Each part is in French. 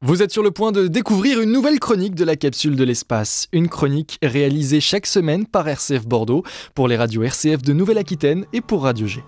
Vous êtes sur le point de découvrir une nouvelle chronique de la capsule de l'espace. Une chronique réalisée chaque semaine par RCF Bordeaux pour les radios RCF de Nouvelle-Aquitaine et pour Radio G.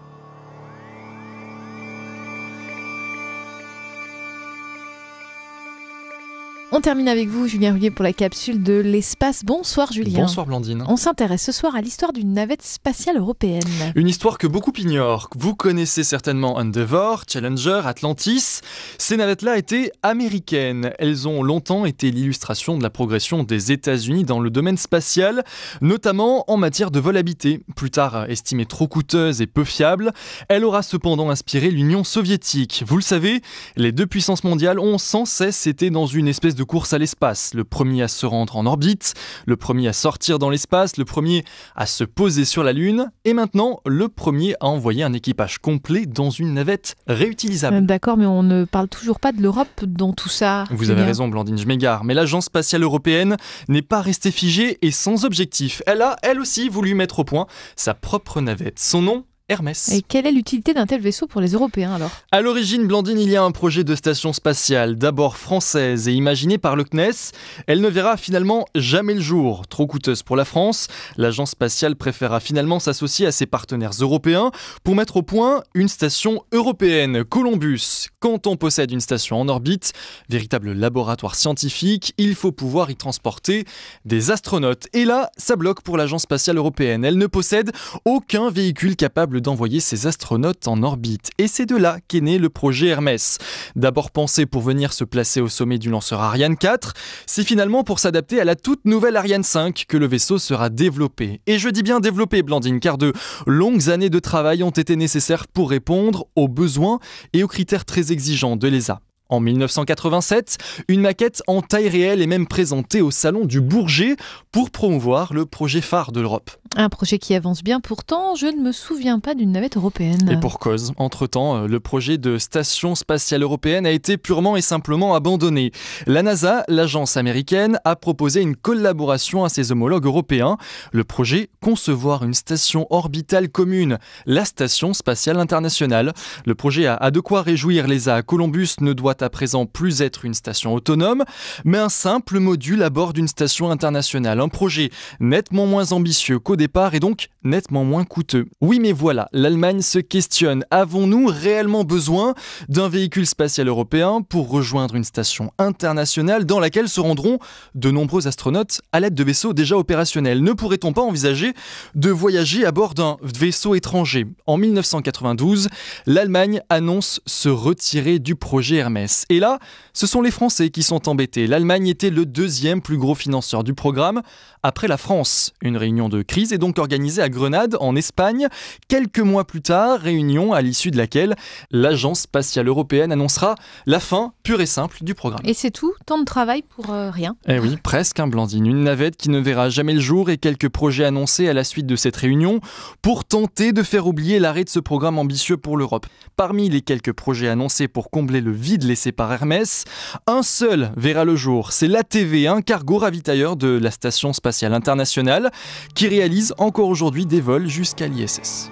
On termine avec vous, Julien Rouillet, pour la capsule de l'espace. Bonsoir Julien. Bonsoir Blandine. On s'intéresse ce soir à l'histoire d'une navette spatiale européenne. Une histoire que beaucoup ignorent. Vous connaissez certainement Endeavour, Challenger, Atlantis. Ces navettes-là étaient américaines. Elles ont longtemps été l'illustration de la progression des États-Unis dans le domaine spatial, notamment en matière de vol habité. Plus tard estimée trop coûteuse et peu fiable, elle aura cependant inspiré l'Union soviétique. Vous le savez, les deux puissances mondiales ont sans cesse été dans une espèce de course à l'espace. Le premier à se rendre en orbite, le premier à sortir dans l'espace, le premier à se poser sur la Lune, et maintenant le premier à envoyer un équipage complet dans une navette réutilisable. D'accord, mais on ne parle toujours pas de l'Europe dans tout ça. Vous avez raison Blandine, je m'égare, mais l'Agence spatiale européenne n'est pas restée figée et sans objectif. Elle a, elle aussi, voulu mettre au point sa propre navette. Son nom ? Hermès. Et quelle est l'utilité d'un tel vaisseau pour les Européens alors ? À l'origine, Blandine, il y a un projet de station spatiale, d'abord française et imaginée par le CNES. Elle ne verra finalement jamais le jour. Trop coûteuse pour la France, l'agence spatiale préféra finalement s'associer à ses partenaires européens pour mettre au point une station européenne, Columbus. Quand on possède une station en orbite, véritable laboratoire scientifique, il faut pouvoir y transporter des astronautes. Et là, ça bloque pour l'agence spatiale européenne. Elle ne possède aucun véhicule capable d'envoyer ses astronautes en orbite. Et c'est de là qu'est né le projet Hermès. D'abord pensé pour venir se placer au sommet du lanceur Ariane 4, c'est finalement pour s'adapter à la toute nouvelle Ariane 5 que le vaisseau sera développé. Et je dis bien développé, Blandine, car de longues années de travail ont été nécessaires pour répondre aux besoins et aux critères très exigeants de l'ESA. En 1987, une maquette en taille réelle est même présentée au salon du Bourget pour promouvoir le projet phare de l'Europe. Un projet qui avance bien, pourtant, je ne me souviens pas d'une navette européenne. Et pour cause, entre-temps, le projet de station spatiale européenne a été purement et simplement abandonné. La NASA, l'agence américaine, a proposé une collaboration à ses homologues européens. Le projet, concevoir une station orbitale commune, la Station spatiale internationale. Le projet a de quoi réjouir l'ESA. Columbus ne doit à présent plus être une station autonome, mais un simple module à bord d'une station internationale. Un projet nettement moins ambitieux qu'au départ et donc nettement moins coûteux. Oui, mais voilà, l'Allemagne se questionne. Avons-nous réellement besoin d'un véhicule spatial européen pour rejoindre une station internationale dans laquelle se rendront de nombreux astronautes à l'aide de vaisseaux déjà opérationnels ? Ne pourrait-on pas envisager de voyager à bord d'un vaisseau étranger ? En 1992, l'Allemagne annonce se retirer du projet Hermès. Et là, ce sont les Français qui sont embêtés. L'Allemagne était le deuxième plus gros financeur du programme, après la France. Une réunion de crise est donc organisée à Grenade, en Espagne. Quelques mois plus tard, réunion à l'issue de laquelle l'Agence spatiale européenne annoncera la fin pure et simple du programme. Et c'est tout ? Tant de travail pour rien ? Eh oui, presque un Blandine. Une navette qui ne verra jamais le jour et quelques projets annoncés à la suite de cette réunion pour tenter de faire oublier l'arrêt de ce programme ambitieux pour l'Europe. Parmi les quelques projets annoncés pour combler le vide laissé par Hermès, un seul verra le jour. C'est l'ATV, un cargo ravitailleur de la Station spatiale internationale qui réalise encore aujourd'hui des vols jusqu'à l'ISS.